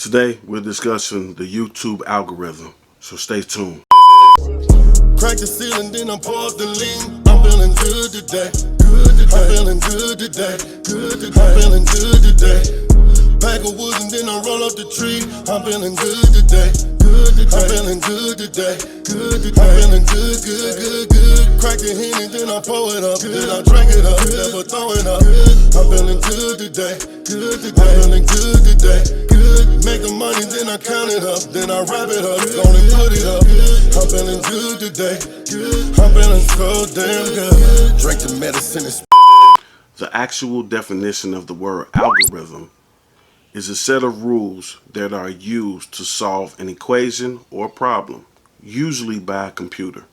Today we're discussing the YouTube algorithm, so stay tuned. Crack the ceiling, then I pour up the lean. I'm feeling good today. I'm feeling good today. I'm feeling good today. Pack of wood and then I roll up the tree. I'm feeling good today. I'm feeling good today. I'm feeling good. Crack the Henny, then I pour it up. Then I drink it up, never throw it up. I'm feeling good today. I'm feeling good today. Make the money, then I count it up. Then I wrap it up, gonna put it up. I'm feeling good today. I'm feeling so damn good. Drink the medicine. The actual definition of the word algorithm is a set of rules that are used to solve an equation or problem, usually by a computer.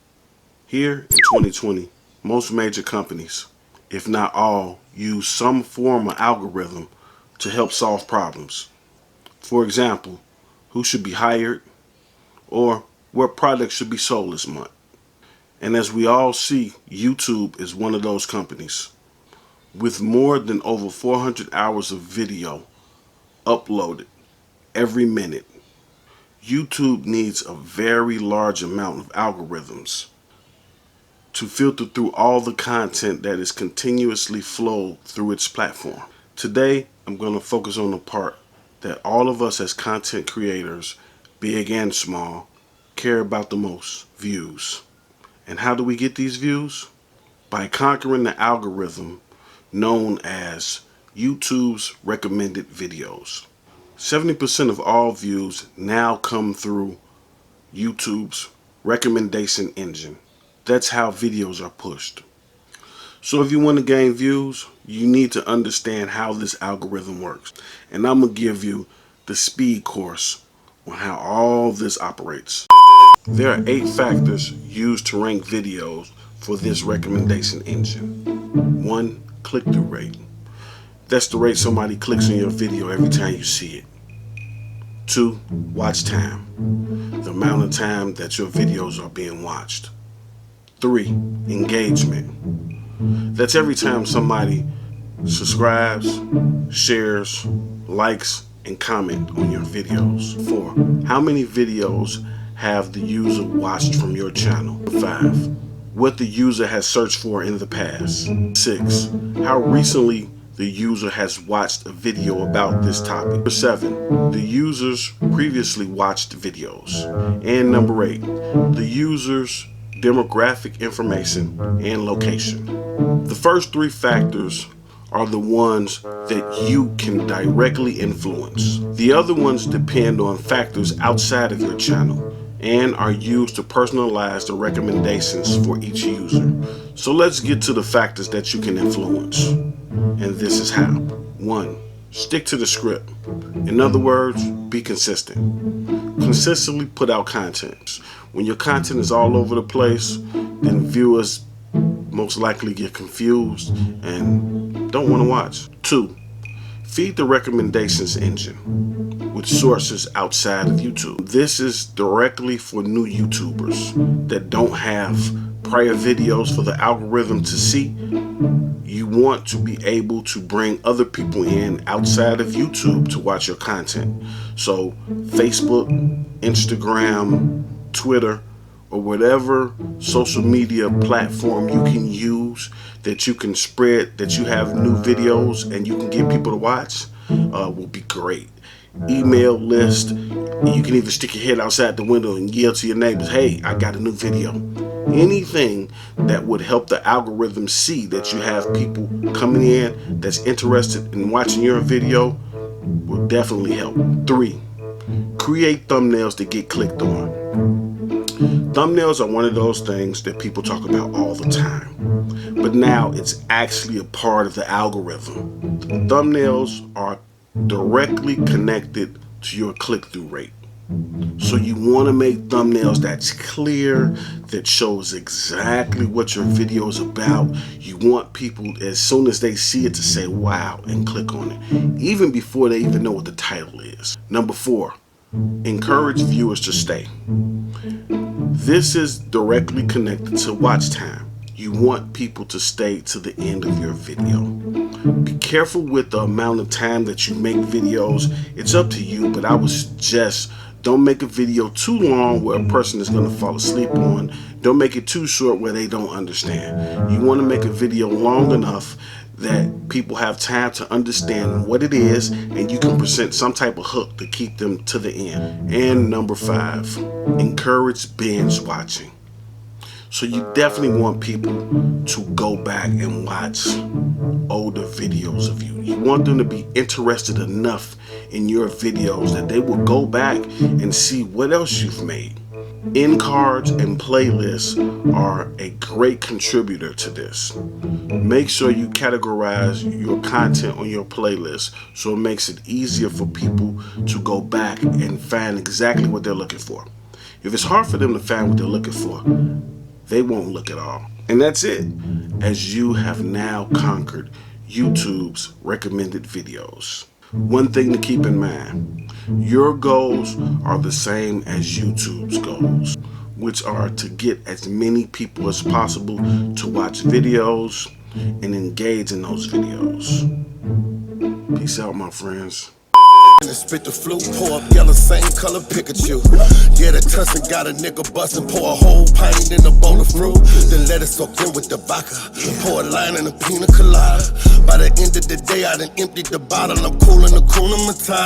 Here in 2020, most major companies, if not all, use some form of algorithm to help solve problems. For example, who should be hired or what products should be sold this month. And as we all see, YouTube is one of those companies. With more than over 400 hours of video uploaded every minute, YouTube needs a very large amount of algorithms to filter through all the content that is continuously flowed through its platform. Today, I'm going to focus on the part that all of us as content creators, big and small, care about the most: views. And how do we get these views? By conquering the algorithm known as YouTube's recommended videos. 70% of all views now come through YouTube's recommendation engine. That's how videos are pushed. So if you want to gain views, you need to understand how this algorithm works. And I'm going to give you the speed course on how all this operates. There are 8 factors used to rank videos for this recommendation engine. 1. Click-through rate. That's the rate somebody clicks on your video every time you see it. 2. Watch time. The amount of time that your videos are being watched. 3. Engagement. That's every time somebody subscribes, shares, likes, and comment on your videos. 4. How many videos have the user watched from your channel? 5. What the user has searched for in the past. 6. How recently the user has watched a video about this topic. 7. The user's previously watched videos. And number 8. The user's demographic information and location. The first 3 factors are the ones that you can directly influence. The other ones depend on factors outside of your channel and are used to personalize the recommendations for each user. So let's get to the factors that you can influence. And this is how. 1. Stick to the script. In other words, be consistent. Consistently put out content. When your content is all over the place, then viewers most likely get confused and don't want to watch. 2. Feed the recommendations engine with sources outside of YouTube. This is directly for new YouTubers that don't have prior videos for the algorithm to see. You want to be able to bring other people in outside of YouTube to watch your content. So Facebook, Instagram, Twitter, or whatever social media platform you can use that you can spread, that you have new videos and you can get people to watch, will be great. Email list. You can even stick your head outside the window and yell to your neighbors, hey, I got a new video. Anything that would help the algorithm see that you have people coming in that's interested in watching your video will definitely help. 3. Create thumbnails that get clicked on. Thumbnails are one of those things that people talk about all the time, but now it's actually a part of the algorithm. Thumbnails are directly connected to your click-through rate. So you want to make thumbnails that's clear, that shows exactly what your video is about. You want people, as soon as they see it, to say wow and click on it, even before they even know what the title is. Number 4, encourage viewers to stay. This is directly connected to watch time. You want people to stay to the end of your video. Be careful with the amount of time that you make videos. It's up to you, but I would suggest don't make a video too long where a person is going to fall asleep on. Don't make it too short where they don't understand. You want to make a video long enough that people have time to understand what it is, and you can present some type of hook to keep them to the end. And number 5, encourage binge watching. So you definitely want people to go back and watch older videos of you. You want them to be interested enough in your videos that they will go back and see what else you've made. End cards and playlists are a great contributor to this. Make sure you categorize your content on your playlist so it makes it easier for people to go back and find exactly what they're looking for. If it's hard for them to find what they're looking for, they won't look at all. And that's it, as you have now conquered YouTube's recommended videos. One thing to keep in mind, your goals are the same as YouTube's goals, which are to get as many people as possible to watch videos and engage in those videos. Peace out, my friends. And spit the flute, pour up yellow, same color Pikachu. Yeah, the tussin got a nigga bustin', pour a whole pint in a bowl of fruit. Then let it soak in with the vodka. Pour a line in a pina colada. By the end of the day, I done emptied the bottle. I'm coolin' the Kuna Matata.